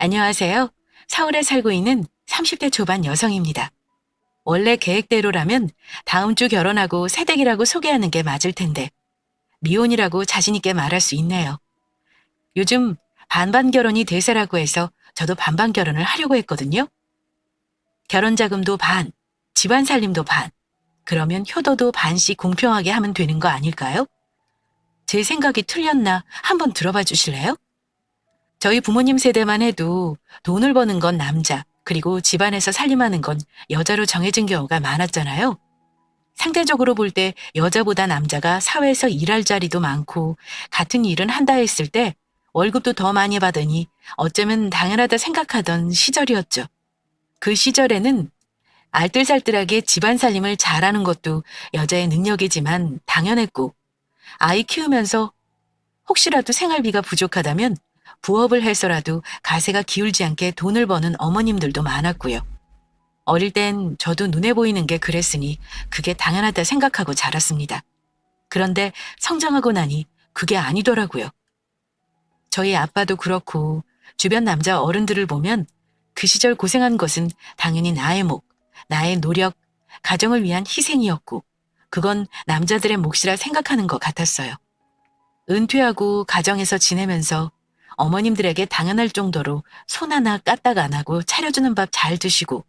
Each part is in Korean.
안녕하세요. 서울에 살고 있는 30대 초반 여성입니다. 원래 계획대로라면 다음 주 결혼하고 새댁이라고 소개하는 게 맞을 텐데 미혼이라고 자신 있게 말할 수 있네요. 요즘 반반 결혼이 대세라고 해서 저도 반반 결혼을 하려고 했거든요. 결혼 자금도 반, 집안 살림도 반, 그러면 효도도 반씩 공평하게 하면 되는 거 아닐까요? 제 생각이 틀렸나 한번 들어봐 주실래요? 저희 부모님 세대만 해도 돈을 버는 건 남자, 그리고 집안에서 살림하는 건 여자로 정해진 경우가 많았잖아요. 상대적으로 볼 때 여자보다 남자가 사회에서 일할 자리도 많고 같은 일은 한다 했을 때 월급도 더 많이 받으니 어쩌면 당연하다 생각하던 시절이었죠. 그 시절에는 알뜰살뜰하게 집안 살림을 잘하는 것도 여자의 능력이지만 당연했고 아이 키우면서 혹시라도 생활비가 부족하다면 부업을 해서라도 가세가 기울지 않게 돈을 버는 어머님들도 많았고요. 어릴 땐 저도 눈에 보이는 게 그랬으니 그게 당연하다 생각하고 자랐습니다. 그런데 성장하고 나니 그게 아니더라고요. 저희 아빠도 그렇고 주변 남자 어른들을 보면 그 시절 고생한 것은 당연히 나의 목, 나의 노력, 가정을 위한 희생이었고 그건 남자들의 몫이라 생각하는 것 같았어요. 은퇴하고 가정에서 지내면서 어머님들에게 당연할 정도로 손 하나 까딱 안 하고 차려주는 밥 잘 드시고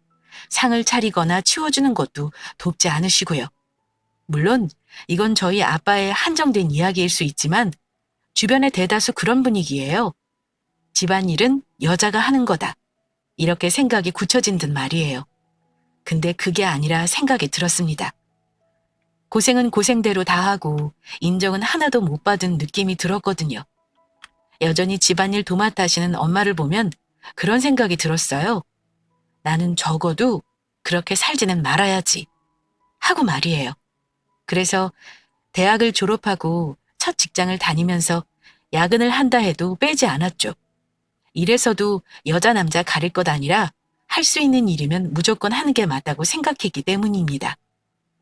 상을 차리거나 치워주는 것도 돕지 않으시고요. 물론 이건 저희 아빠의 한정된 이야기일 수 있지만 주변의 대다수 그런 분위기예요. 집안일은 여자가 하는 거다. 이렇게 생각이 굳혀진 듯 말이에요. 근데 그게 아니라 생각이 들었습니다. 고생은 고생대로 다 하고 인정은 하나도 못 받은 느낌이 들었거든요. 여전히 집안일 도맡아 하시는 엄마를 보면 그런 생각이 들었어요. 나는 적어도 그렇게 살지는 말아야지 하고 말이에요. 그래서 대학을 졸업하고 첫 직장을 다니면서 야근을 한다 해도 빼지 않았죠. 이래서도 여자 남자 가릴 것 아니라 할 수 있는 일이면 무조건 하는 게 맞다고 생각했기 때문입니다.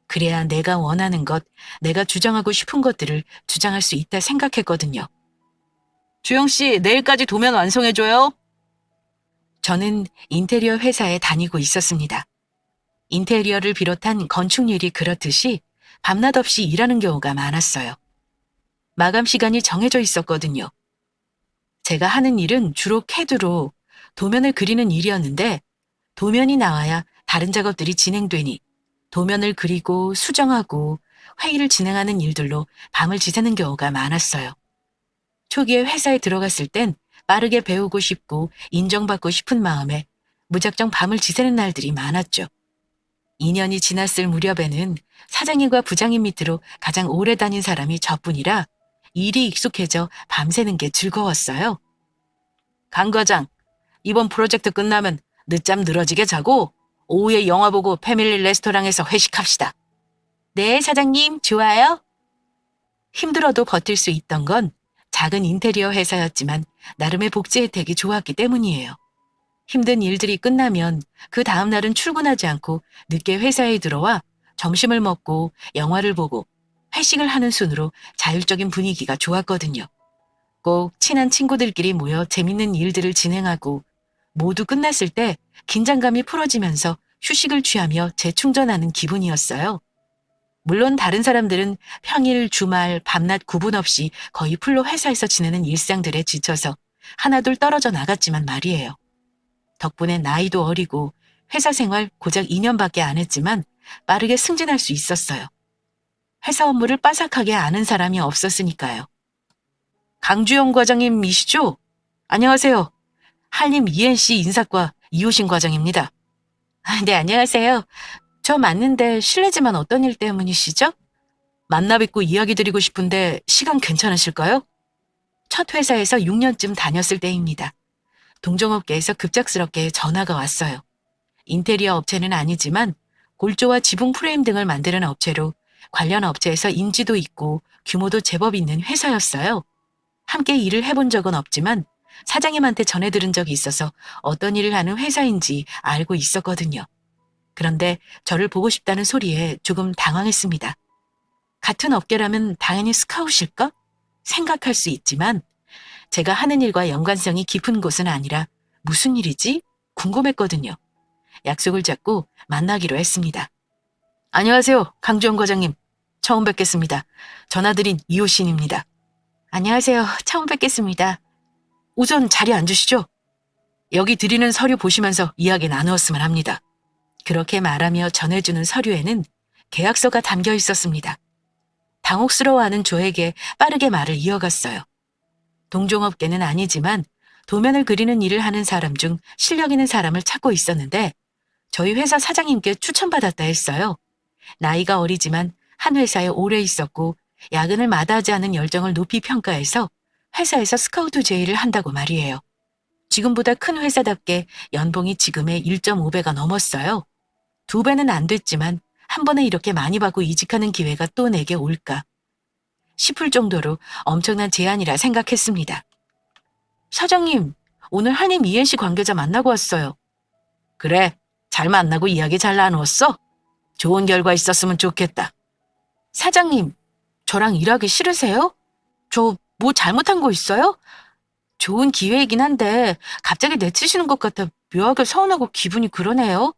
그래야 내가 원하는 것, 내가 주장하고 싶은 것들을 주장할 수 있다 생각했거든요. 주영씨, 내일까지 도면 완성해줘요. 저는 인테리어 회사에 다니고 있었습니다. 인테리어를 비롯한 건축일이 그렇듯이 밤낮 없이 일하는 경우가 많았어요. 마감 시간이 정해져 있었거든요. 제가 하는 일은 주로 캐드로 도면을 그리는 일이었는데 도면이 나와야 다른 작업들이 진행되니 도면을 그리고 수정하고 회의를 진행하는 일들로 밤을 지새는 경우가 많았어요. 초기에 회사에 들어갔을 땐 빠르게 배우고 싶고 인정받고 싶은 마음에 무작정 밤을 지새는 날들이 많았죠. 2년이 지났을 무렵에는 사장님과 부장님 밑으로 가장 오래 다닌 사람이 저뿐이라 일이 익숙해져 밤새는 게 즐거웠어요. 강 과장, 이번 프로젝트 끝나면 늦잠 늘어지게 자고 오후에 영화 보고 패밀리 레스토랑에서 회식합시다. 네, 사장님, 좋아요. 힘들어도 버틸 수 있던 건 작은 인테리어 회사였지만 나름의 복지 혜택이 좋았기 때문이에요. 힘든 일들이 끝나면 그 다음 날은 출근하지 않고 늦게 회사에 들어와 점심을 먹고 영화를 보고 회식을 하는 순으로 자율적인 분위기가 좋았거든요. 꼭 친한 친구들끼리 모여 재밌는 일들을 진행하고 모두 끝났을 때 긴장감이 풀어지면서 휴식을 취하며 재충전하는 기분이었어요. 물론 다른 사람들은 평일, 주말, 밤낮 구분 없이 거의 풀로 회사에서 지내는 일상들에 지쳐서 하나둘 떨어져 나갔지만 말이에요. 덕분에 나이도 어리고 회사 생활 고작 2년밖에 안 했지만 빠르게 승진할 수 있었어요. 회사 업무를 빠삭하게 아는 사람이 없었으니까요. 강주영 과장님이시죠? 안녕하세요. 한림 ENC 인사과 이호신 과장입니다. 네, 안녕하세요. 저 맞는데 실례지만 어떤 일 때문이시죠? 만나 뵙고 이야기 드리고 싶은데 시간 괜찮으실까요? 첫 회사에서 6년쯤 다녔을 때입니다. 동종업계에서 급작스럽게 전화가 왔어요. 인테리어 업체는 아니지만 골조와 지붕 프레임 등을 만드는 업체로 관련 업체에서 인지도 있고 규모도 제법 있는 회사였어요. 함께 일을 해본 적은 없지만 사장님한테 전해들은 적이 있어서 어떤 일을 하는 회사인지 알고 있었거든요. 그런데 저를 보고 싶다는 소리에 조금 당황했습니다. 같은 업계라면 당연히 스카웃일까? 생각할 수 있지만 제가 하는 일과 연관성이 깊은 곳은 아니라 무슨 일이지? 궁금했거든요. 약속을 잡고 만나기로 했습니다. 안녕하세요, 강주영 과장님. 처음 뵙겠습니다. 전화드린 이호신입니다. 안녕하세요. 처음 뵙겠습니다. 우선 자리에 앉으시죠. 여기 드리는 서류 보시면서 이야기 나누었으면 합니다. 그렇게 말하며 전해주는 서류에는 계약서가 담겨 있었습니다. 당혹스러워하는 조에게 빠르게 말을 이어갔어요. 동종업계는 아니지만 도면을 그리는 일을 하는 사람 중 실력 있는 사람을 찾고 있었는데 저희 회사 사장님께 추천받았다 했어요. 나이가 어리지만 한 회사에 오래 있었고 야근을 마다하지 않은 열정을 높이 평가해서 회사에서 스카우트 제의를 한다고 말이에요. 지금보다 큰 회사답게 연봉이 지금의 1.5배가 넘었어요. 2배는 안 됐지만 한 번에 이렇게 많이 받고 이직하는 기회가 또 내게 올까 싶을 정도로 엄청난 제안이라 생각했습니다. 사장님, 오늘 한임 ENC 관계자 만나고 왔어요. 그래, 잘 만나고 이야기 잘 나누었어? 좋은 결과 있었으면 좋겠다. 사장님, 저랑 일하기 싫으세요? 저 뭐 잘못한 거 있어요? 좋은 기회이긴 한데 갑자기 내치시는 것 같아 묘하게 서운하고 기분이 그러네요.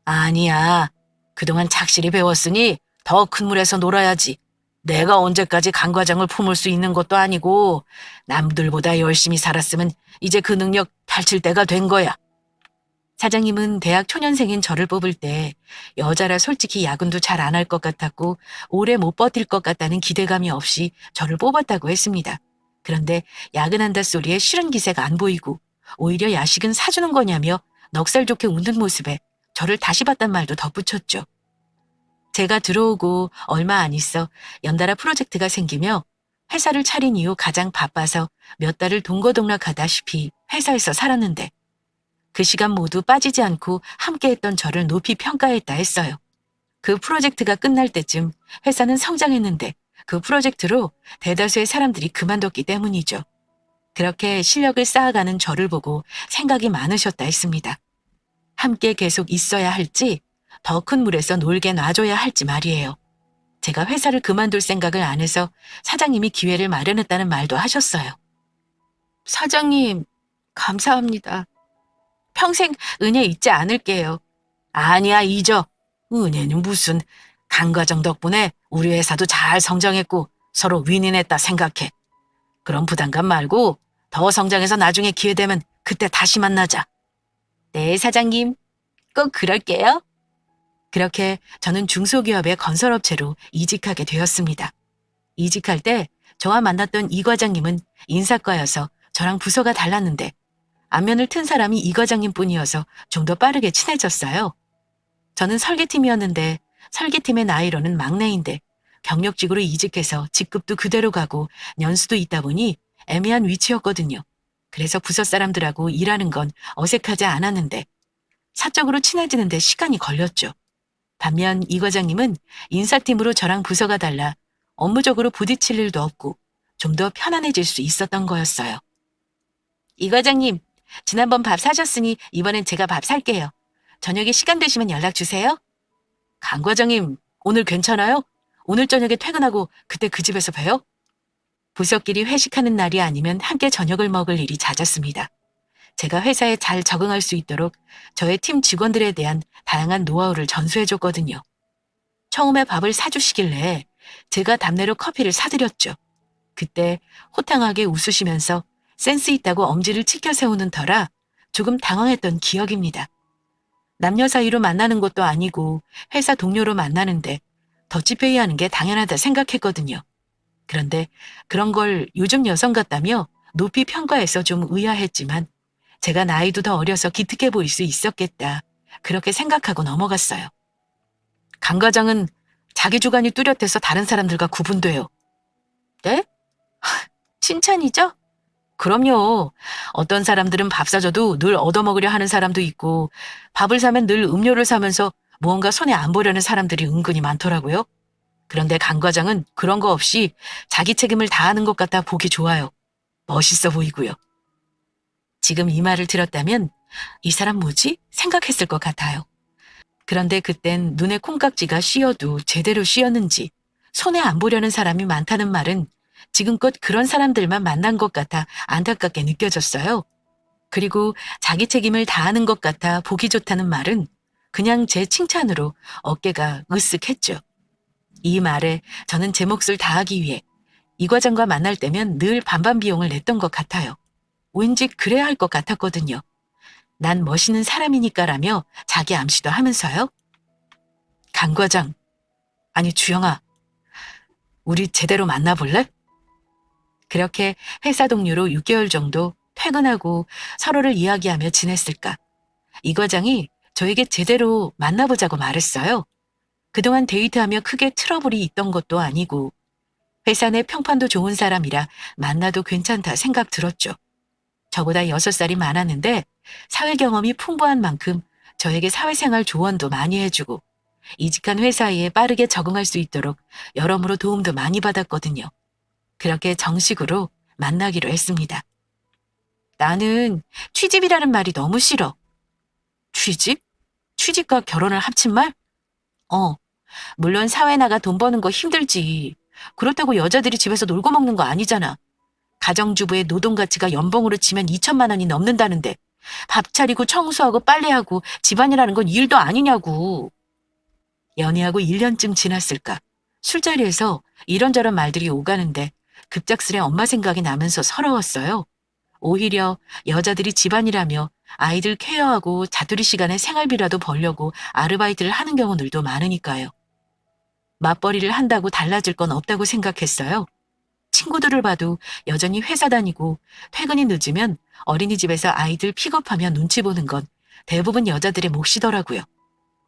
아니야. 그동안 착실히 배웠으니 더 큰 물에서 놀아야지. 내가 언제까지 강 과장을 품을 수 있는 것도 아니고 남들보다 열심히 살았으면 이제 그 능력 펼칠 때가 된 거야. 사장님은 대학 초년생인 저를 뽑을 때 여자라 솔직히 야근도 잘 안 할 것 같았고 오래 못 버틸 것 같다는 기대감이 없이 저를 뽑았다고 했습니다. 그런데 야근한다 소리에 싫은 기세가 안 보이고 오히려 야식은 사주는 거냐며 넉살 좋게 웃는 모습에 저를 다시 봤단 말도 덧붙였죠. 제가 들어오고 얼마 안 있어 연달아 프로젝트가 생기며 회사를 차린 이후 가장 바빠서 몇 달을 동거동락하다시피 회사에서 살았는데 그 시간 모두 빠지지 않고 함께했던 저를 높이 평가했다 했어요. 그 프로젝트가 끝날 때쯤 회사는 성장했는데 그 프로젝트로 대다수의 사람들이 그만뒀기 때문이죠. 그렇게 실력을 쌓아가는 저를 보고 생각이 많으셨다 했습니다. 함께 계속 있어야 할지 더 큰 물에서 놀게 놔줘야 할지 말이에요. 제가 회사를 그만둘 생각을 안 해서 사장님이 기회를 마련했다는 말도 하셨어요. 사장님, 감사합니다. 평생 은혜 잊지 않을게요. 아니야, 잊어. 은혜는 무슨. 강 과정 덕분에 우리 회사도 잘 성장했고 서로 윈윈했다 생각해. 그런 부담감 말고 더 성장해서 나중에 기회 되면 그때 다시 만나자. 네, 사장님. 꼭 그럴게요. 그렇게 저는 중소기업의 건설업체로 이직하게 되었습니다. 이직할 때 저와 만났던 이 과장님은 인사과여서 저랑 부서가 달랐는데 안면을 튼 사람이 이 과장님뿐이어서 좀 더 빠르게 친해졌어요. 저는 설계팀이었는데 설계팀의 나이로는 막내인데 경력직으로 이직해서 직급도 그대로 가고 연수도 있다 보니 애매한 위치였거든요. 그래서 부서 사람들하고 일하는 건 어색하지 않았는데 사적으로 친해지는데 시간이 걸렸죠. 반면 이 과장님은 인사팀으로 저랑 부서가 달라 업무적으로 부딪힐 일도 없고 좀 더 편안해질 수 있었던 거였어요. 이 과장님, 지난번 밥 사셨으니 이번엔 제가 밥 살게요. 저녁에 시간 되시면 연락 주세요. 강 과장님, 오늘 괜찮아요? 오늘 저녁에 퇴근하고 그때 그 집에서 봬요? 부서끼리 회식하는 날이 아니면 함께 저녁을 먹을 일이 잦았습니다. 제가 회사에 잘 적응할 수 있도록 저의 팀 직원들에 대한 다양한 노하우를 전수해줬거든요. 처음에 밥을 사주시길래 제가 답례로 커피를 사드렸죠. 그때 호탕하게 웃으시면서 센스 있다고 엄지를 치켜 세우는 터라 조금 당황했던 기억입니다. 남녀 사이로 만나는 것도 아니고 회사 동료로 만나는데 더치페이하는 게 당연하다 생각했거든요. 그런데 그런 걸 요즘 여성 같다며 높이 평가해서 좀 의아했지만 제가 나이도 더 어려서 기특해 보일 수 있었겠다. 그렇게 생각하고 넘어갔어요. 강 과장은 자기 주관이 뚜렷해서 다른 사람들과 구분돼요. 네? 칭찬이죠? 그럼요. 어떤 사람들은 밥 사줘도 늘 얻어먹으려 하는 사람도 있고 밥을 사면 늘 음료를 사면서 무언가 손에 안 보려는 사람들이 은근히 많더라고요. 그런데 강 과장은 그런 거 없이 자기 책임을 다하는 것 같아 보기 좋아요. 멋있어 보이고요. 지금 이 말을 들었다면 이 사람 뭐지? 생각했을 것 같아요. 그런데 그땐 눈에 콩깍지가 씌어도 제대로 씌었는지 손에 안 보려는 사람이 많다는 말은 지금껏 그런 사람들만 만난 것 같아 안타깝게 느껴졌어요. 그리고 자기 책임을 다하는 것 같아 보기 좋다는 말은 그냥 제 칭찬으로 어깨가 으쓱했죠. 이 말에 저는 제 몫을 다하기 위해 이 과장과 만날 때면 늘 반반 비용을 냈던 것 같아요. 왠지 그래야 할 것 같았거든요. 난 멋있는 사람이니까라며 자기 암시도 하면서요. 강 과장, 아니 주영아, 우리 제대로 만나볼래? 그렇게 회사 동료로 6개월 정도 퇴근하고 서로를 이야기하며 지냈을까. 이 과장이 저에게 제대로 만나보자고 말했어요. 그동안 데이트하며 크게 트러블이 있던 것도 아니고 회사 내 평판도 좋은 사람이라 만나도 괜찮다 생각 들었죠. 저보다 6살이 많았는데 사회 경험이 풍부한 만큼 저에게 사회생활 조언도 많이 해주고 이직한 회사에 빠르게 적응할 수 있도록 여러모로 도움도 많이 받았거든요. 그렇게 정식으로 만나기로 했습니다. 나는 취집이라는 말이 너무 싫어. 취집? 취직과 결혼을 합친 말? 어, 물론 사회 나가 돈 버는 거 힘들지. 그렇다고 여자들이 집에서 놀고 먹는 거 아니잖아. 가정주부의 노동 가치가 연봉으로 치면 2천만 원이 넘는다는데 밥 차리고 청소하고 빨래하고 집안이라는 건 일도 아니냐고. 연애하고 1년쯤 지났을까. 술자리에서 이런저런 말들이 오가는데 급작스레 엄마 생각이 나면서 서러웠어요. 오히려 여자들이 집안이라며 아이들 케어하고 자투리 시간에 생활비라도 벌려고 아르바이트를 하는 경우들도 많으니까요. 맞벌이를 한다고 달라질 건 없다고 생각했어요. 친구들을 봐도 여전히 회사 다니고 퇴근이 늦으면 어린이집에서 아이들 픽업하며 눈치 보는 건 대부분 여자들의 몫이더라고요.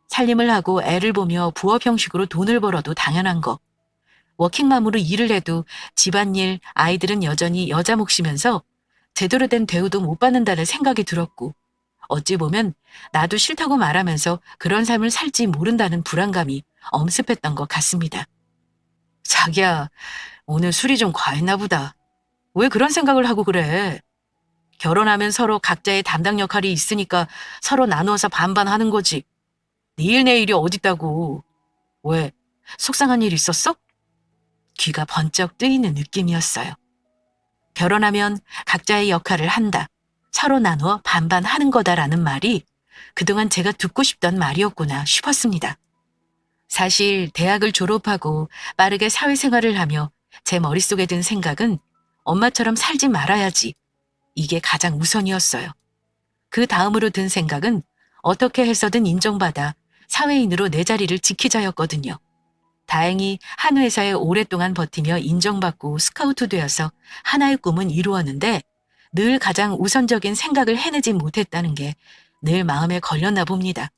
살림을 하고 애를 보며 부업 형식으로 돈을 벌어도 당연한 거. 워킹맘으로 일을 해도 집안일, 아이들은 여전히 여자 몫이면서 제대로 된 대우도 못 받는다는 생각이 들었고 어찌 보면 나도 싫다고 말하면서 그런 삶을 살지 모른다는 불안감이 엄습했던 것 같습니다. 자기야, 오늘 술이 좀 과했나 보다. 왜 그런 생각을 하고 그래? 결혼하면 서로 각자의 담당 역할이 있으니까 서로 나누어서 반반 하는 거지. 내일 내일이 어딨다고. 왜? 속상한 일 있었어? 귀가 번쩍 뜨이는 느낌이었어요. 결혼하면 각자의 역할을 한다. 서로 나누어 반반 하는 거다라는 말이 그동안 제가 듣고 싶던 말이었구나 싶었습니다. 사실 대학을 졸업하고 빠르게 사회생활을 하며 제 머릿속에 든 생각은 엄마처럼 살지 말아야지. 이게 가장 우선이었어요. 그 다음으로 든 생각은 어떻게 해서든 인정받아 사회인으로 내 자리를 지키자였거든요. 다행히 한 회사에 오랫동안 버티며 인정받고 스카우트 되어서 하나의 꿈은 이루었는데 늘 가장 우선적인 생각을 해내지 못했다는 게 늘 마음에 걸렸나 봅니다.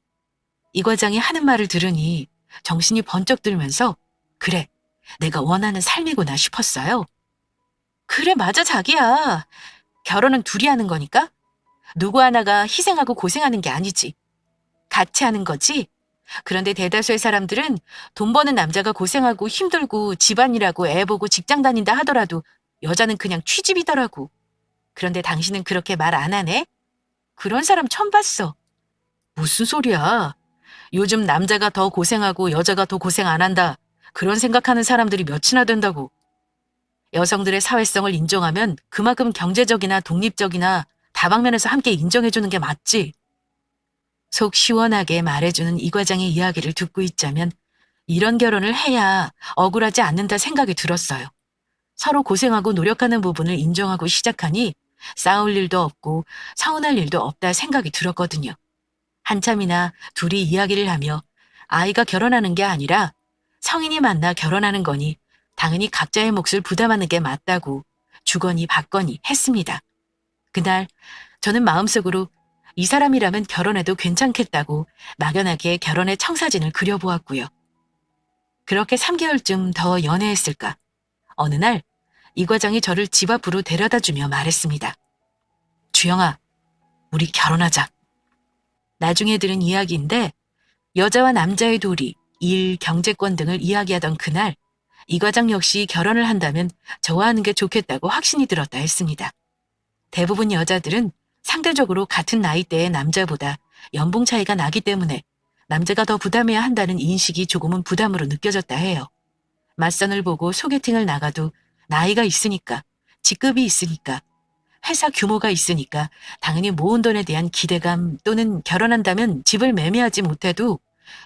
이 과장이 하는 말을 들으니 정신이 번쩍 들면서 그래, 내가 원하는 삶이구나 싶었어요. 그래, 맞아, 자기야. 결혼은 둘이 하는 거니까 누구 하나가 희생하고 고생하는 게 아니지. 같이 하는 거지. 그런데 대다수의 사람들은 돈 버는 남자가 고생하고 힘들고 집안일하고 애 보고 직장 다닌다 하더라도 여자는 그냥 취집이더라고. 그런데 당신은 그렇게 말 안 하네? 그런 사람 처음 봤어. 무슨 소리야. 요즘 남자가 더 고생하고 여자가 더 고생 안 한다. 그런 생각하는 사람들이 몇이나 된다고. 여성들의 사회성을 인정하면 그만큼 경제적이나 독립적이나 다방면에서 함께 인정해주는 게 맞지. 속 시원하게 말해주는 이 과장의 이야기를 듣고 있자면 이런 결혼을 해야 억울하지 않는다 생각이 들었어요. 서로 고생하고 노력하는 부분을 인정하고 시작하니 싸울 일도 없고 서운할 일도 없다 생각이 들었거든요. 한참이나 둘이 이야기를 하며 아이가 결혼하는 게 아니라 성인이 만나 결혼하는 거니 당연히 각자의 몫을 부담하는 게 맞다고 주거니 받거니 했습니다. 그날 저는 마음속으로 이 사람이라면 결혼해도 괜찮겠다고 막연하게 결혼의 청사진을 그려보았고요. 그렇게 3개월쯤 더 연애했을까. 어느 날 이 과장이 저를 집 앞으로 데려다주며 말했습니다. 주영아, 우리 결혼하자. 나중에 들은 이야기인데 여자와 남자의 도리, 일, 경제권 등을 이야기하던 그날 이 과장 역시 결혼을 한다면 저와 하는 게 좋겠다고 확신이 들었다 했습니다. 대부분 여자들은 상대적으로 같은 나이대의 남자보다 연봉 차이가 나기 때문에 남자가 더 부담해야 한다는 인식이 조금은 부담으로 느껴졌다 해요. 맞선을 보고 소개팅을 나가도 나이가 있으니까, 직급이 있으니까, 회사 규모가 있으니까 당연히 모은 돈에 대한 기대감 또는 결혼한다면 집을 매매하지 못해도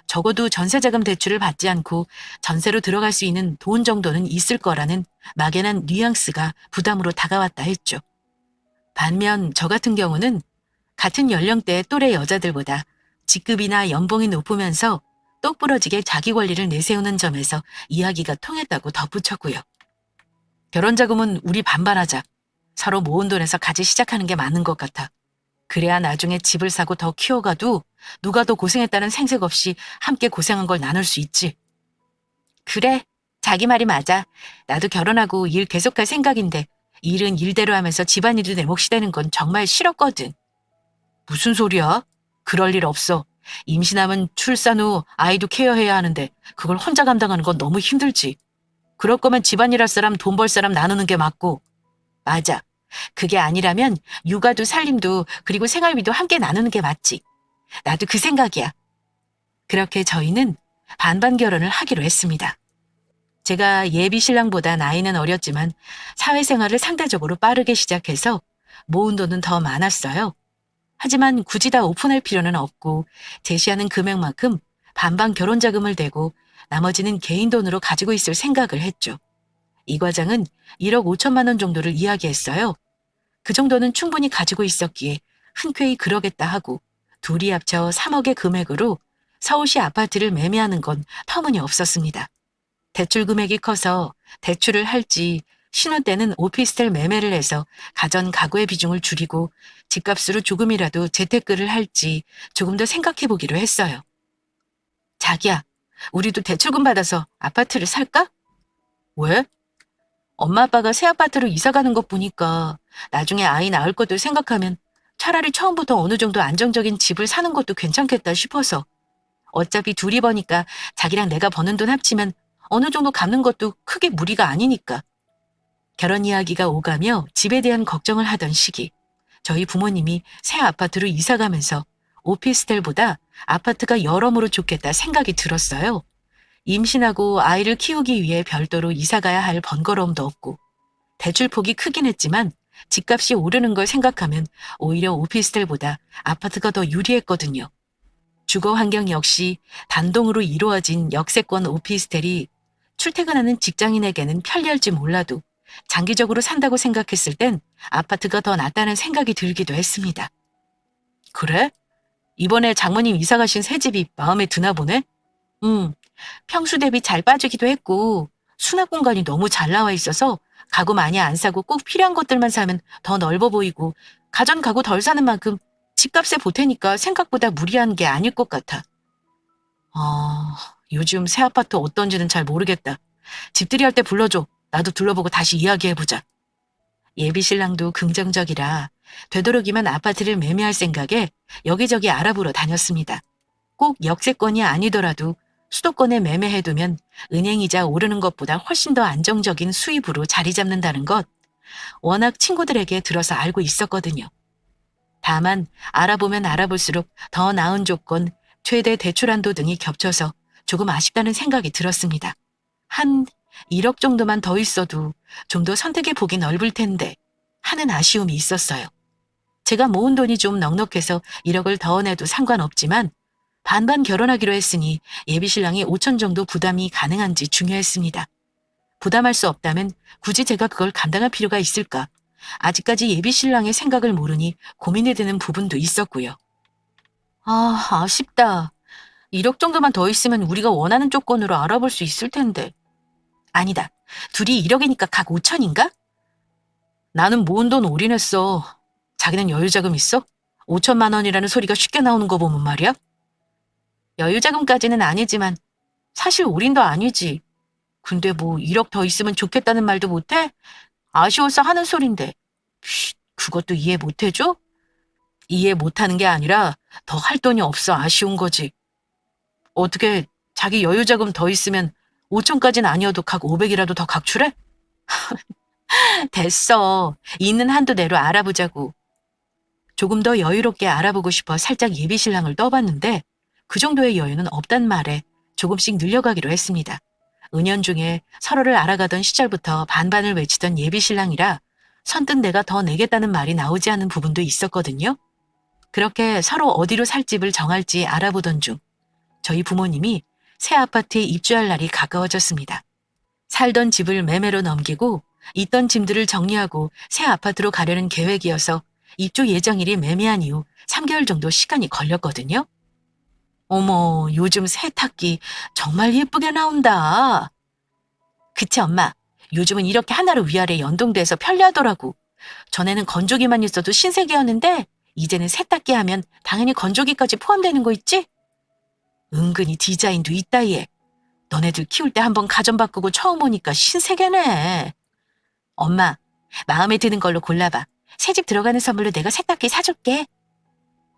적어도 전세자금 대출을 받지 않고 전세로 들어갈 수 있는 돈 정도는 있을 거라는 막연한 뉘앙스가 부담으로 다가왔다 했죠. 반면 저 같은 경우는 같은 연령대의 또래 여자들보다 직급이나 연봉이 높으면서 똑부러지게 자기 권리를 내세우는 점에서 이야기가 통했다고 덧붙였고요. 결혼자금은 우리 반반하자. 서로 모은 돈에서 같이 시작하는 게 맞는 것 같아. 그래야 나중에 집을 사고 더 키워가도 누가 더 고생했다는 생색 없이 함께 고생한 걸 나눌 수 있지. 그래, 자기 말이 맞아. 나도 결혼하고 일 계속할 생각인데 일은 일대로 하면서 집안일도 내 몫이 되는 건 정말 싫었거든. 무슨 소리야? 그럴 일 없어. 임신하면 출산 후 아이도 케어해야 하는데 그걸 혼자 감당하는 건 너무 힘들지. 그럴 거면 집안일 할 사람, 돈 벌 사람 나누는 게 맞고. 맞아. 그게 아니라면 육아도 살림도 그리고 생활비도 함께 나누는 게 맞지. 나도 그 생각이야. 그렇게 저희는 반반 결혼을 하기로 했습니다. 제가 예비 신랑보다 나이는 어렸지만 사회생활을 상대적으로 빠르게 시작해서 모은 돈은 더 많았어요. 하지만 굳이 다 오픈할 필요는 없고 제시하는 금액만큼 반반 결혼자금을 대고 나머지는 개인 돈으로 가지고 있을 생각을 했죠. 이 과장은 1억 5천만 원 정도를 이야기했어요. 그 정도는 충분히 가지고 있었기에 흔쾌히 그러겠다 하고 둘이 합쳐 3억의 금액으로 서울시 아파트를 매매하는 건 터무니없었습니다. 대출 금액이 커서 대출을 할지 신혼 때는 오피스텔 매매를 해서 가전 가구의 비중을 줄이고 집값으로 조금이라도 재테크를 할지 조금 더 생각해 보기로 했어요. 자기야, 우리도 대출금 받아서 아파트를 살까? 왜? 엄마 아빠가 새 아파트로 이사 가는 것 보니까 나중에 아이 낳을 것도 생각하면 차라리 처음부터 어느 정도 안정적인 집을 사는 것도 괜찮겠다 싶어서. 어차피 둘이 버니까 자기랑 내가 버는 돈 합치면 어느 정도 갚는 것도 크게 무리가 아니니까. 결혼 이야기가 오가며 집에 대한 걱정을 하던 시기, 저희 부모님이 새 아파트로 이사 가면서 오피스텔보다 아파트가 여러모로 좋겠다 생각이 들었어요. 임신하고 아이를 키우기 위해 별도로 이사 가야 할 번거로움도 없고 대출폭이 크긴 했지만 집값이 오르는 걸 생각하면 오히려 오피스텔보다 아파트가 더 유리했거든요. 주거 환경 역시 단독으로 이루어진 역세권 오피스텔이 출퇴근하는 직장인에게는 편리할지 몰라도 장기적으로 산다고 생각했을 땐 아파트가 더 낫다는 생각이 들기도 했습니다. 그래? 이번에 장모님 이사 가신 새 집이 마음에 드나 보네? 평수 대비 잘 빠지기도 했고 수납 공간이 너무 잘 나와 있어서 가구 많이 안 사고 꼭 필요한 것들만 사면 더 넓어 보이고 가전 가구 덜 사는 만큼 집값에 보태니까 생각보다 무리한 게 아닐 것 같아. 요즘 새 아파트 어떤지는 잘 모르겠다. 집들이 할 때 불러줘. 나도 둘러보고 다시 이야기해보자. 예비 신랑도 긍정적이라 되도록이면 아파트를 매매할 생각에 여기저기 알아보러 다녔습니다. 꼭 역세권이 아니더라도 수도권에 매매해두면 은행이자 오르는 것보다 훨씬 더 안정적인 수입으로 자리 잡는다는 것, 워낙 친구들에게 들어서 알고 있었거든요. 다만 알아보면 알아볼수록 더 나은 조건, 최대 대출 한도 등이 겹쳐서 조금 아쉽다는 생각이 들었습니다. 한 1억 정도만 더 있어도 좀 더 선택의 폭이 넓을 텐데 하는 아쉬움이 있었어요. 제가 모은 돈이 좀 넉넉해서 1억을 더 내도 상관없지만 반반 결혼하기로 했으니 예비신랑이 5천 정도 부담이 가능한지 중요했습니다. 부담할 수 없다면 굳이 제가 그걸 감당할 필요가 있을까? 아직까지 예비신랑의 생각을 모르니 고민이 되는 부분도 있었고요. 아쉽다. 1억 정도만 더 있으면 우리가 원하는 조건으로 알아볼 수 있을 텐데. 아니다. 둘이 1억이니까 각 5천인가? 나는 모은 돈 올인했어. 자기는 여유자금 있어? 5천만 원이라는 소리가 쉽게 나오는 거 보면 말이야. 여유자금까지는 아니지만 사실 올인도 아니지. 근데 뭐 1억 더 있으면 좋겠다는 말도 못해? 아쉬워서 하는 소린데. 그것도 이해 못해줘? 이해 못하는 게 아니라 더 할 돈이 없어 아쉬운 거지. 어떻게 자기 여유자금 더 있으면 5천까지는 아니어도 각 500이라도 더 각출해? 됐어. 있는 한도 내로 알아보자고. 조금 더 여유롭게 알아보고 싶어 살짝 예비신랑을 떠봤는데 그 정도의 여유는 없단 말에 조금씩 늘려가기로 했습니다. 은연중에 서로를 알아가던 시절부터 반반을 외치던 예비신랑이라 선뜻 내가 더 내겠다는 말이 나오지 않은 부분도 있었거든요. 그렇게 서로 어디로 살 집을 정할지 알아보던 중 저희 부모님이 새 아파트에 입주할 날이 가까워졌습니다. 살던 집을 매매로 넘기고 있던 짐들을 정리하고 새 아파트로 가려는 계획이어서 입주 예정일이 매매한 이후 3개월 정도 시간이 걸렸거든요. 어머, 요즘 세탁기 정말 예쁘게 나온다. 그치, 엄마. 요즘은 이렇게 하나로 위아래 연동돼서 편리하더라고. 전에는 건조기만 있어도 신세계였는데 이제는 세탁기 하면 당연히 건조기까지 포함되는 거 있지? 은근히 디자인도 있다 얘. 너네들 키울 때 한번 가전 바꾸고 처음 오니까 신세계네. 엄마, 마음에 드는 걸로 골라봐. 새집 들어가는 선물로 내가 세탁기 사줄게.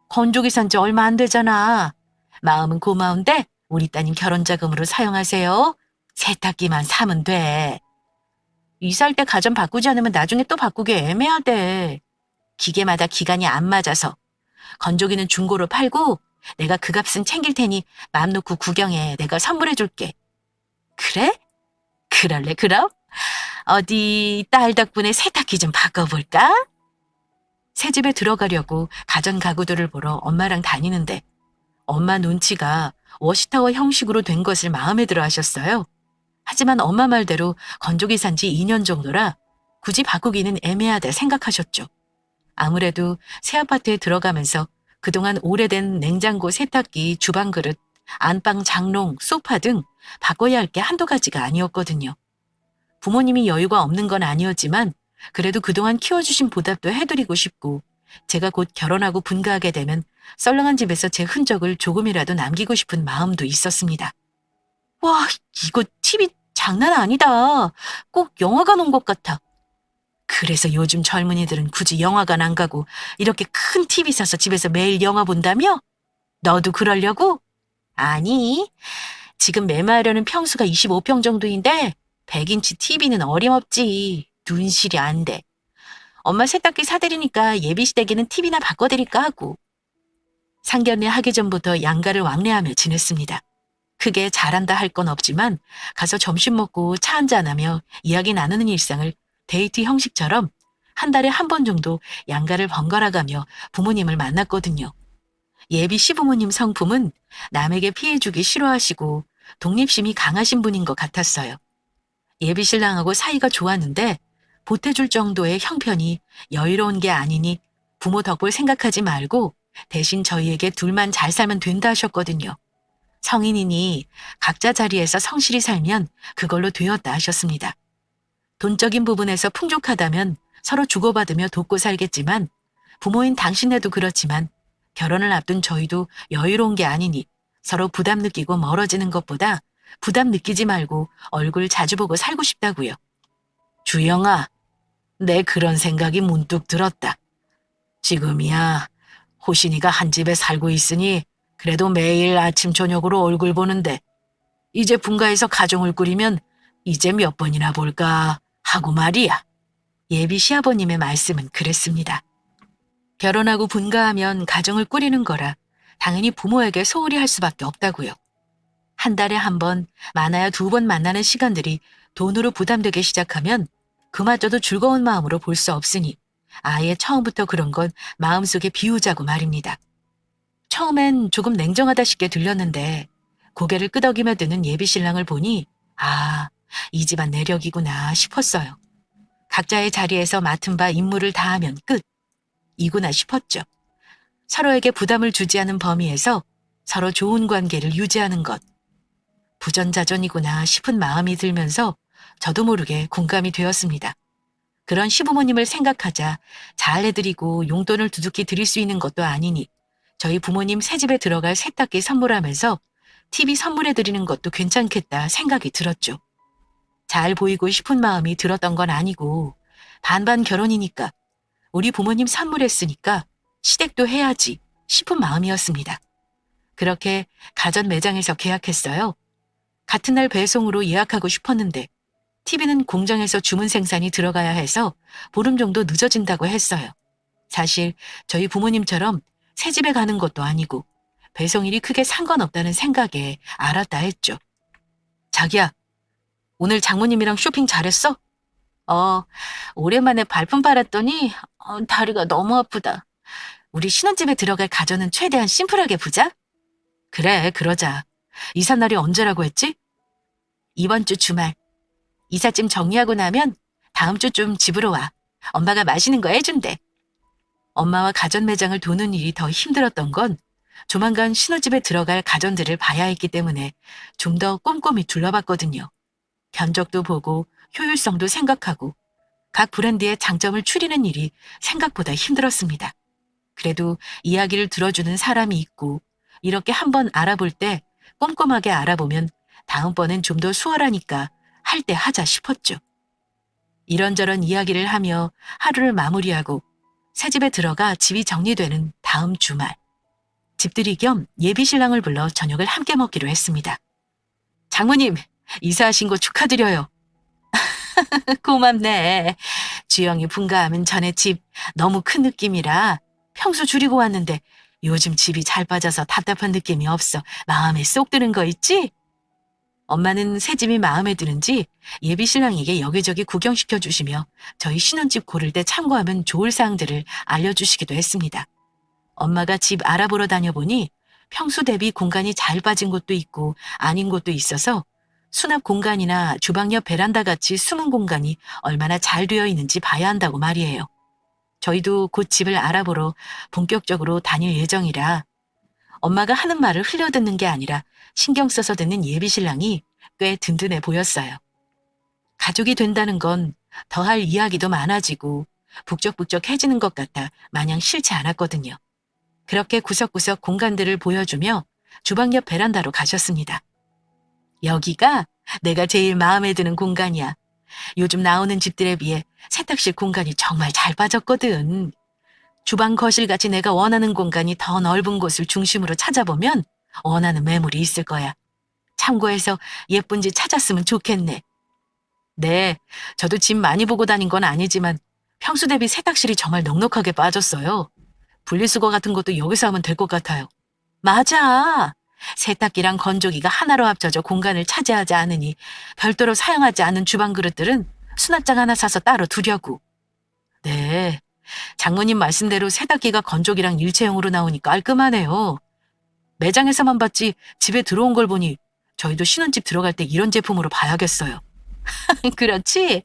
건조기 산 지 얼마 안 되잖아. 마음은 고마운데 우리 따님 결혼 자금으로 사용하세요. 세탁기만 사면 돼. 이사할 때 가전 바꾸지 않으면 나중에 또 바꾸기 애매하대. 기계마다 기간이 안 맞아서. 건조기는 중고로 팔고 내가 그 값은 챙길 테니 맘 놓고 구경해. 내가 선물해 줄게. 그래? 그럴래 그럼? 어디 딸 덕분에 세탁기 좀 바꿔볼까? 새집에 들어가려고 가전 가구들을 보러 엄마랑 다니는데 엄마 눈치가 워시타워 형식으로 된 것을 마음에 들어 하셨어요. 하지만 엄마 말대로 건조기 산 지 2년 정도라 굳이 바꾸기는 애매하다 생각하셨죠. 아무래도 새 아파트에 들어가면서 그동안 오래된 냉장고, 세탁기, 주방 그릇, 안방 장롱, 소파 등 바꿔야 할 게 한두 가지가 아니었거든요. 부모님이 여유가 없는 건 아니었지만 그래도 그동안 키워주신 보답도 해드리고 싶고 제가 곧 결혼하고 분가하게 되면 썰렁한 집에서 제 흔적을 조금이라도 남기고 싶은 마음도 있었습니다. 와, 이거 TV 장난 아니다. 꼭 영화관 온 것 같아. 그래서 요즘 젊은이들은 굳이 영화관 안 가고 이렇게 큰 TV 사서 집에서 매일 영화 본다며? 너도 그러려고? 아니, 지금 매매하려는 평수가 25평 정도인데 100인치 TV는 어림없지. 눈실이 안 돼. 엄마 세탁기 사드리니까 예비시댁에는 TV나 바꿔드릴까 하고. 상견례 하기 전부터 양가를 왕래하며 지냈습니다. 크게 잘한다 할 건 없지만 가서 점심 먹고 차 한잔하며 이야기 나누는 일상을 데이트 형식처럼 한 달에 한 번 정도 양가를 번갈아 가며 부모님을 만났거든요. 예비 시부모님 성품은 남에게 피해 주기 싫어하시고 독립심이 강하신 분인 것 같았어요. 예비 신랑하고 사이가 좋았는데 보태줄 정도의 형편이 여유로운 게 아니니 부모 덕을 생각하지 말고 대신 저희에게 둘만 잘 살면 된다 하셨거든요. 성인이니 각자 자리에서 성실히 살면 그걸로 되었다 하셨습니다. 돈적인 부분에서 풍족하다면 서로 주고받으며 돕고 살겠지만 부모인 당신네도 그렇지만 결혼을 앞둔 저희도 여유로운 게 아니니 서로 부담 느끼고 멀어지는 것보다 부담 느끼지 말고 얼굴 자주 보고 살고 싶다고요. 주영아, 내 그런 생각이 문득 들었다. 지금이야 호신이가 한 집에 살고 있으니 그래도 매일 아침 저녁으로 얼굴 보는데 이제 분가해서 가정을 꾸리면 이제 몇 번이나 볼까 하고 말이야. 예비 시아버님의 말씀은 그랬습니다. 결혼하고 분가하면 가정을 꾸리는 거라 당연히 부모에게 소홀히 할 수밖에 없다고요. 한 달에 한 번, 많아야 2번 만나는 시간들이 돈으로 부담되기 시작하면 그마저도 즐거운 마음으로 볼 수 없으니 아예 처음부터 그런 건 마음속에 비우자고 말입니다. 처음엔 조금 냉정하다 싶게 들렸는데 고개를 끄덕이며 드는 예비 신랑을 보니 아, 이 집안 내력이구나 싶었어요. 각자의 자리에서 맡은 바 임무를 다하면 끝. 이구나 싶었죠. 서로에게 부담을 주지 않은 범위에서 서로 좋은 관계를 유지하는 것. 부전자전이구나 싶은 마음이 들면서 저도 모르게 공감이 되었습니다. 그런 시부모님을 생각하자 잘 해드리고 용돈을 두둑히 드릴 수 있는 것도 아니니 저희 부모님 새집에 들어갈 세탁기 선물하면서 TV 선물해드리는 것도 괜찮겠다 생각이 들었죠. 잘 보이고 싶은 마음이 들었던 건 아니고 반반 결혼이니까 우리 부모님 선물했으니까 시댁도 해야지 싶은 마음이었습니다. 그렇게 가전 매장에서 계약했어요. 같은 날 배송으로 예약하고 싶었는데 TV는 공장에서 주문 생산이 들어가야 해서 보름 정도 늦어진다고 했어요. 사실 저희 부모님처럼 새집에 가는 것도 아니고 배송일이 크게 상관없다는 생각에 알았다 했죠. 자기야, 오늘 장모님이랑 쇼핑 잘했어? 어, 오랜만에 발품 빨았더니 다리가 너무 아프다. 우리 신혼집에 들어갈 가전은 최대한 심플하게 보자? 그래, 그러자. 이사 날이 언제라고 했지? 이번 주 주말. 이삿짐 정리하고 나면 다음 주쯤 집으로 와. 엄마가 맛있는 거 해준대. 엄마와 가전 매장을 도는 일이 더 힘들었던 건 조만간 신혼집에 들어갈 가전들을 봐야 했기 때문에 좀 더 꼼꼼히 둘러봤거든요. 견적도 보고 효율성도 생각하고 각 브랜드의 장점을 추리는 일이 생각보다 힘들었습니다. 그래도 이야기를 들어주는 사람이 있고 이렇게 한번 알아볼 때 꼼꼼하게 알아보면 다음번엔 좀 더 수월하니까 할 때 하자 싶었죠. 이런저런 이야기를 하며 하루를 마무리하고 새 집에 들어가 집이 정리되는 다음 주말. 집들이 겸 예비 신랑을 불러 저녁을 함께 먹기로 했습니다. 장모님, 이사하신 거 축하드려요. 고맙네. 주영이 분가하면 전에 집 너무 큰 느낌이라 평수 줄이고 왔는데 요즘 집이 잘 빠져서 답답한 느낌이 없어 마음에 쏙 드는 거 있지? 엄마는 새 집이 마음에 드는지 예비 신랑에게 여기저기 구경시켜 주시며 저희 신혼집 고를 때 참고하면 좋을 사항들을 알려주시기도 했습니다. 엄마가 집 알아보러 다녀보니 평수 대비 공간이 잘 빠진 곳도 있고 아닌 곳도 있어서 수납 공간이나 주방 옆 베란다 같이 숨은 공간이 얼마나 잘 되어 있는지 봐야 한다고 말이에요. 저희도 곧 집을 알아보러 본격적으로 다닐 예정이라 엄마가 하는 말을 흘려듣는 게 아니라 신경 써서 듣는 예비 신랑이 꽤 든든해 보였어요. 가족이 된다는 건 더할 이야기도 많아지고 북적북적해지는 것 같아 마냥 싫지 않았거든요. 그렇게 구석구석 공간들을 보여주며 주방 옆 베란다로 가셨습니다. 여기가 내가 제일 마음에 드는 공간이야. 요즘 나오는 집들에 비해 세탁실 공간이 정말 잘 빠졌거든. 주방 거실같이 내가 원하는 공간이 더 넓은 곳을 중심으로 찾아보면 원하는 매물이 있을 거야. 참고해서 예쁜 집 찾았으면 좋겠네. 네, 저도 집 많이 보고 다닌 건 아니지만 평수 대비 세탁실이 정말 넉넉하게 빠졌어요. 분리수거 같은 것도 여기서 하면 될 것 같아요. 맞아. 세탁기랑 건조기가 하나로 합쳐져 공간을 차지하지 않으니 별도로 사용하지 않은 주방 그릇들은 수납장 하나 사서 따로 두려고. 네, 장모님 말씀대로 세탁기가 건조기랑 일체형으로 나오니 깔끔하네요. 매장에서만 봤지 집에 들어온 걸 보니 저희도 신혼집 들어갈 때 이런 제품으로 봐야겠어요. 그렇지?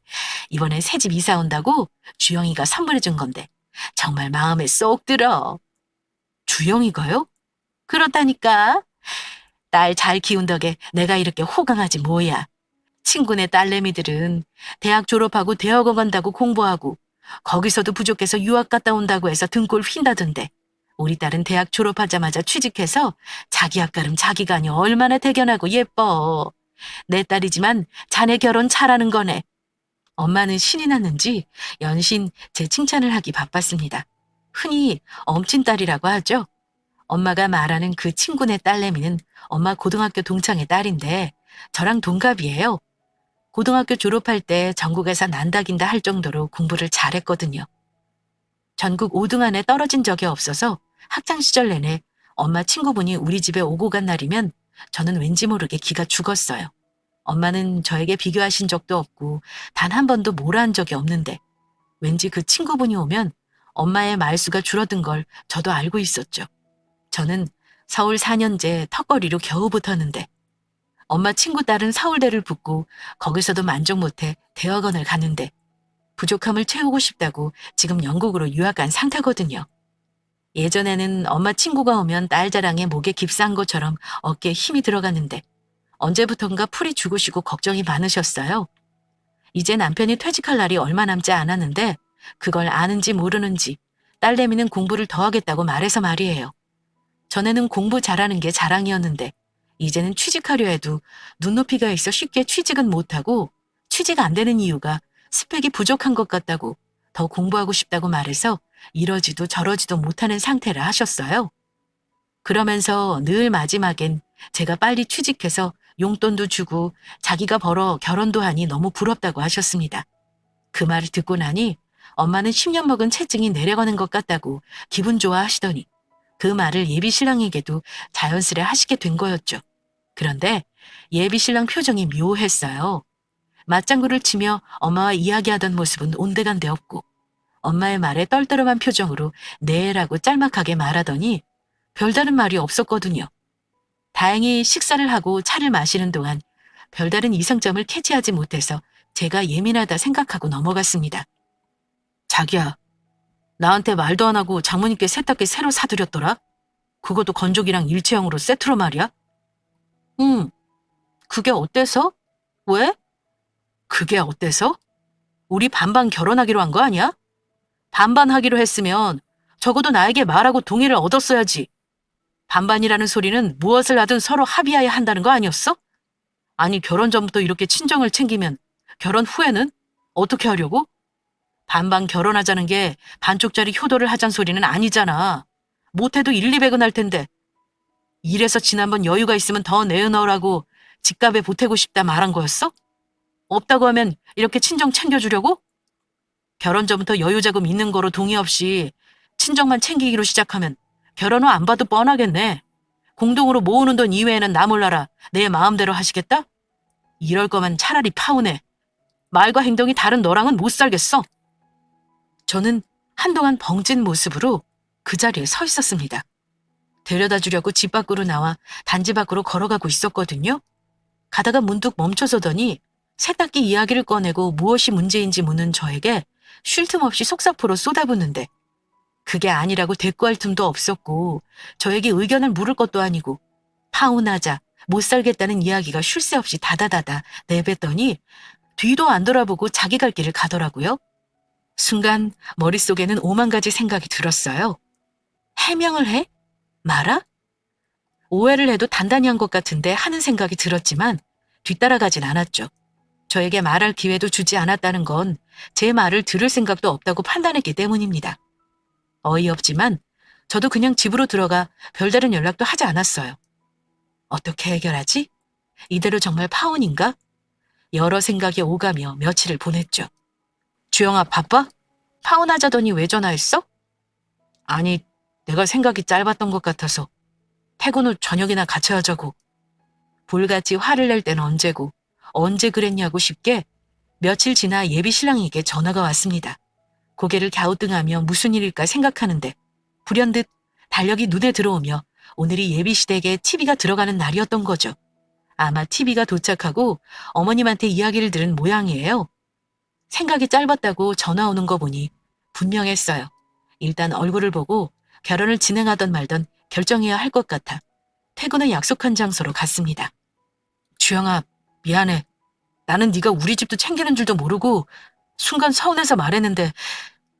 이번에 새 집 이사 온다고 주영이가 선물해 준 건데 정말 마음에 쏙 들어. 주영이가요? 그렇다니까. 딸 잘 키운 덕에 내가 이렇게 호강하지 뭐야. 친구네 딸내미들은 대학 졸업하고 대학원 간다고 공부하고 거기서도 부족해서 유학 갔다 온다고 해서 등골 휜다던데 우리 딸은 대학 졸업하자마자 취직해서 자기 앞가름 자기가 아니 얼마나 대견하고 예뻐. 내 딸이지만 자네 결혼 잘하는 거네. 엄마는 신이 났는지 연신 제 칭찬을 하기 바빴습니다. 흔히 엄친딸이라고 하죠. 엄마가 말하는 그 친구네 딸내미는 엄마 고등학교 동창의 딸인데 저랑 동갑이에요. 고등학교 졸업할 때 전국에서 난다긴다 할 정도로 공부를 잘했거든요. 전국 5등 안에 떨어진 적이 없어서 학창시절 내내 엄마 친구분이 우리 집에 오고 간 날이면 저는 왠지 모르게 기가 죽었어요. 엄마는 저에게 비교하신 적도 없고 단 한 번도 뭐라 한 적이 없는데 왠지 그 친구분이 오면 엄마의 말수가 줄어든 걸 저도 알고 있었죠. 저는 서울 4년제 턱걸이로 겨우 붙었는데 엄마 친구 딸은 서울대를 붙고 거기서도 만족 못해 대학원을 갔는데 부족함을 채우고 싶다고 지금 영국으로 유학 간 상태거든요. 예전에는 엄마 친구가 오면 딸 자랑에 목에 깁스한 것처럼 어깨에 힘이 들어갔는데 언제부턴가 풀이 죽으시고 걱정이 많으셨어요. 이제 남편이 퇴직할 날이 얼마 남지 않았는데 그걸 아는지 모르는지 딸내미는 공부를 더 하겠다고 말해서 말이에요. 전에는 공부 잘하는 게 자랑이었는데 이제는 취직하려 해도 눈높이가 있어 쉽게 취직은 못하고 취직 안 되는 이유가 스펙이 부족한 것 같다고 더 공부하고 싶다고 말해서 이러지도 저러지도 못하는 상태라 하셨어요. 그러면서 늘 마지막엔 제가 빨리 취직해서 용돈도 주고 자기가 벌어 결혼도 하니 너무 부럽다고 하셨습니다. 그 말을 듣고 나니 엄마는 10년 먹은 체증이 내려가는 것 같다고 기분 좋아하시더니 그 말을 예비 신랑에게도 자연스레 하시게 된 거였죠. 그런데 예비 신랑 표정이 묘했어요. 맞장구를 치며 엄마와 이야기하던 모습은 온데간데 없고 엄마의 말에 떨떠름한 표정으로 네라고 짤막하게 말하더니 별다른 말이 없었거든요. 다행히 식사를 하고 차를 마시는 동안 별다른 이상점을 캐치하지 못해서 제가 예민하다 생각하고 넘어갔습니다. 자기야, 나한테 말도 안 하고 장모님께 세탁기 새로 사드렸더라? 그것도 건조기랑 일체형으로 세트로 말이야? 응, 그게 어때서? 왜? 그게 어때서? 우리 반반 결혼하기로 한 거 아니야? 반반 하기로 했으면 적어도 나에게 말하고 동의를 얻었어야지. 반반이라는 소리는 무엇을 하든 서로 합의해야 한다는 거 아니었어? 아니, 결혼 전부터 이렇게 친정을 챙기면 결혼 후에는 어떻게 하려고? 반반 결혼하자는 게 반쪽짜리 효도를 하자는 소리는 아니잖아. 못해도 1, 200은 할 텐데. 이래서 지난번 여유가 있으면 더 내어넣으라고 집값에 보태고 싶다 말한 거였어? 없다고 하면 이렇게 친정 챙겨주려고? 결혼 전부터 여유자금 있는 거로 동의 없이 친정만 챙기기로 시작하면 결혼 후 안 봐도 뻔하겠네. 공동으로 모으는 돈 이외에는 나 몰라라 내 마음대로 하시겠다? 이럴 거면 차라리 파혼해. 말과 행동이 다른 너랑은 못 살겠어. 저는 한동안 벙찐 모습으로 그 자리에 서 있었습니다. 데려다 주려고 집 밖으로 나와 단지 밖으로 걸어가고 있었거든요. 가다가 문득 멈춰서더니 세탁기 이야기를 꺼내고 무엇이 문제인지 묻는 저에게 쉴 틈 없이 속사포로 쏟아붓는데 그게 아니라고 대꾸할 틈도 없었고 저에게 의견을 물을 것도 아니고 파혼하자, 못 살겠다는 이야기가 쉴 새 없이 다다다다 내뱉더니 뒤도 안 돌아보고 자기 갈 길을 가더라고요. 순간 머릿속에는 오만 가지 생각이 들었어요. 해명을 해? 말아? 오해를 해도 단단히 한 것 같은데 하는 생각이 들었지만 뒤따라가진 않았죠. 저에게 말할 기회도 주지 않았다는 건 제 말을 들을 생각도 없다고 판단했기 때문입니다. 어이없지만 저도 그냥 집으로 들어가 별다른 연락도 하지 않았어요. 어떻게 해결하지? 이대로 정말 파혼인가? 여러 생각이 오가며 며칠을 보냈죠. 주영아, 바빠? 파혼하자더니 왜 전화했어? 아니, 내가 생각이 짧았던 것 같아서 퇴근 후 저녁이나 같이 하자고. 불같이 화를 낼 땐 언제고 언제 그랬냐고 쉽게 며칠 지나 예비 신랑에게 전화가 왔습니다. 고개를 갸우뚱하며 무슨 일일까 생각하는데 불현듯 달력이 눈에 들어오며 오늘이 예비 시댁에 TV가 들어가는 날이었던 거죠. 아마 TV가 도착하고 어머님한테 이야기를 들은 모양이에요. 생각이 짧았다고 전화 오는 거 보니 분명했어요. 일단 얼굴을 보고 결혼을 진행하던 말던 결정해야 할 것 같아 퇴근 후 약속한 장소로 갔습니다. 주영아, 미안해. 나는 네가 우리 집도 챙기는 줄도 모르고 순간 서운해서 말했는데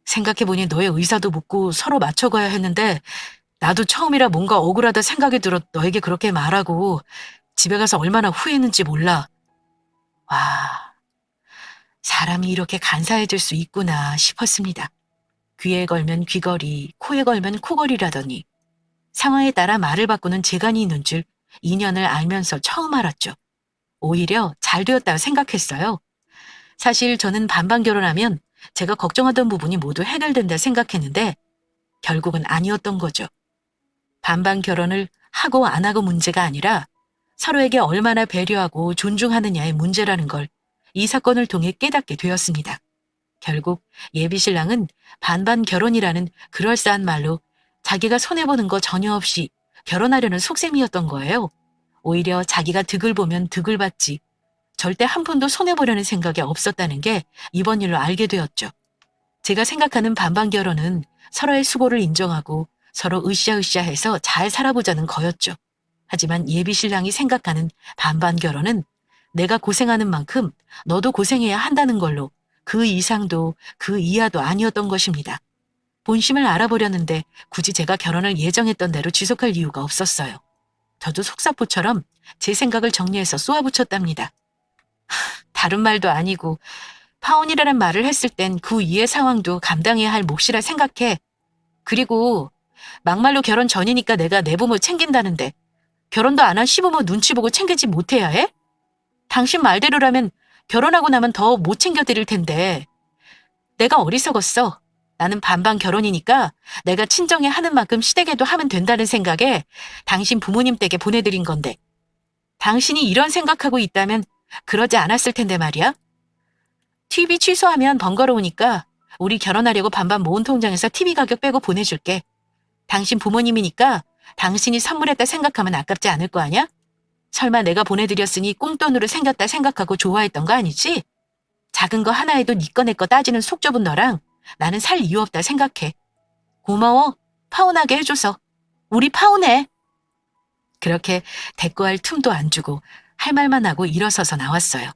생각해보니 너의 의사도 묻고 서로 맞춰가야 했는데 나도 처음이라 뭔가 억울하다 생각이 들어 너에게 그렇게 말하고 집에 가서 얼마나 후회했는지 몰라. 와, 사람이 이렇게 간사해질 수 있구나 싶었습니다. 귀에 걸면 귀걸이, 코에 걸면 코걸이라더니 상황에 따라 말을 바꾸는 재간이 있는 줄 2년을 알면서 처음 알았죠. 오히려 잘 되었다고 생각했어요. 사실 저는 반반 결혼하면 제가 걱정하던 부분이 모두 해결된다 생각했는데 결국은 아니었던 거죠. 반반 결혼을 하고 안 하고 문제가 아니라 서로에게 얼마나 배려하고 존중하느냐의 문제라는 걸 이 사건을 통해 깨닫게 되었습니다. 결국 예비신랑은 반반 결혼이라는 그럴싸한 말로 자기가 손해보는 거 전혀 없이 결혼하려는 속셈이었던 거예요. 오히려 자기가 득을 보면 득을 받지 절대 한 푼도 손해보려는 생각이 없었다는 게 이번 일로 알게 되었죠. 제가 생각하는 반반 결혼은 서로의 수고를 인정하고 서로 으쌰으쌰해서 잘 살아보자는 거였죠. 하지만 예비신랑이 생각하는 반반 결혼은 내가 고생하는 만큼 너도 고생해야 한다는 걸로 그 이상도 그 이하도 아니었던 것입니다. 본심을 알아보려는데 굳이 제가 결혼을 예정했던 대로 지속할 이유가 없었어요. 저도 속사포처럼 제 생각을 정리해서 쏘아붙였답니다. 다른 말도 아니고 파혼이라는 말을 했을 땐 그 이해 상황도 감당해야 할 몫이라 생각해. 그리고 막말로 결혼 전이니까 내가 내 부모 챙긴다는데 결혼도 안 한 시부모 눈치 보고 챙기지 못해야 해? 당신 말대로라면 결혼하고 나면 더 못 챙겨드릴 텐데. 내가 어리석었어. 나는 반반 결혼이니까 내가 친정에 하는 만큼 시댁에도 하면 된다는 생각에 당신 부모님 댁에 보내드린 건데 당신이 이런 생각하고 있다면 그러지 않았을 텐데 말이야. TV 취소하면 번거로우니까 우리 결혼하려고 반반 모은 통장에서 TV 가격 빼고 보내줄게. 당신 부모님이니까 당신이 선물했다 생각하면 아깝지 않을 거 아냐? 설마 내가 보내드렸으니 꽁돈으로 생겼다 생각하고 좋아했던 거 아니지? 작은 거 하나에도 니 거 내 거 따지는 속 좁은 너랑 나는 살 이유 없다 생각해. 고마워. 파혼하게 해줘서. 우리 파혼해. 그렇게 대꾸할 틈도 안 주고 할 말만 하고 일어서서 나왔어요.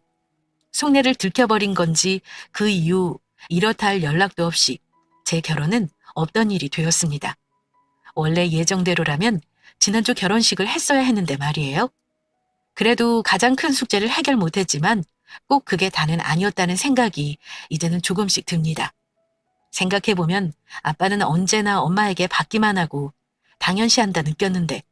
속내를 들켜버린 건지 그 이후 이렇다 할 연락도 없이 제 결혼은 없던 일이 되었습니다. 원래 예정대로라면 지난주 결혼식을 했어야 했는데 말이에요. 그래도 가장 큰 숙제를 해결 못했지만 꼭 그게 다는 아니었다는 생각이 이제는 조금씩 듭니다. 생각해보면 아빠는 언제나 엄마에게 받기만 하고 당연시한다 느꼈는데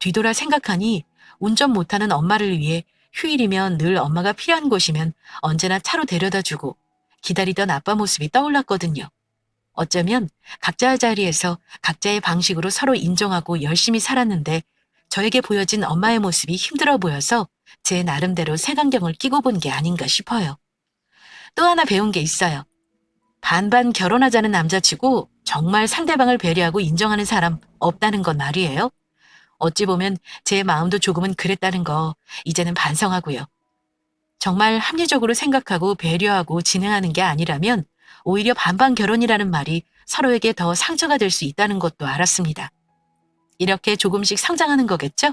뒤돌아 생각하니 운전 못하는 엄마를 위해 휴일이면 늘 엄마가 필요한 곳이면 언제나 차로 데려다주고 기다리던 아빠 모습이 떠올랐거든요. 어쩌면 각자의 자리에서 각자의 방식으로 서로 인정하고 열심히 살았는데 저에게 보여진 엄마의 모습이 힘들어 보여서 제 나름대로 색안경을 끼고 본 게 아닌가 싶어요. 또 하나 배운 게 있어요. 반반 결혼하자는 남자치고 정말 상대방을 배려하고 인정하는 사람 없다는 건 말이에요. 어찌 보면 제 마음도 조금은 그랬다는 거 이제는 반성하고요. 정말 합리적으로 생각하고 배려하고 진행하는 게 아니라면 오히려 반반 결혼이라는 말이 서로에게 더 상처가 될 수 있다는 것도 알았습니다. 이렇게 조금씩 성장하는 거겠죠?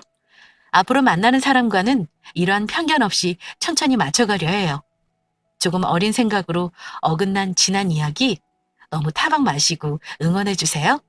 앞으로 만나는 사람과는 이러한 편견 없이 천천히 맞춰가려 해요. 조금 어린 생각으로 어긋난 지난 이야기 너무 타박 마시고 응원해주세요.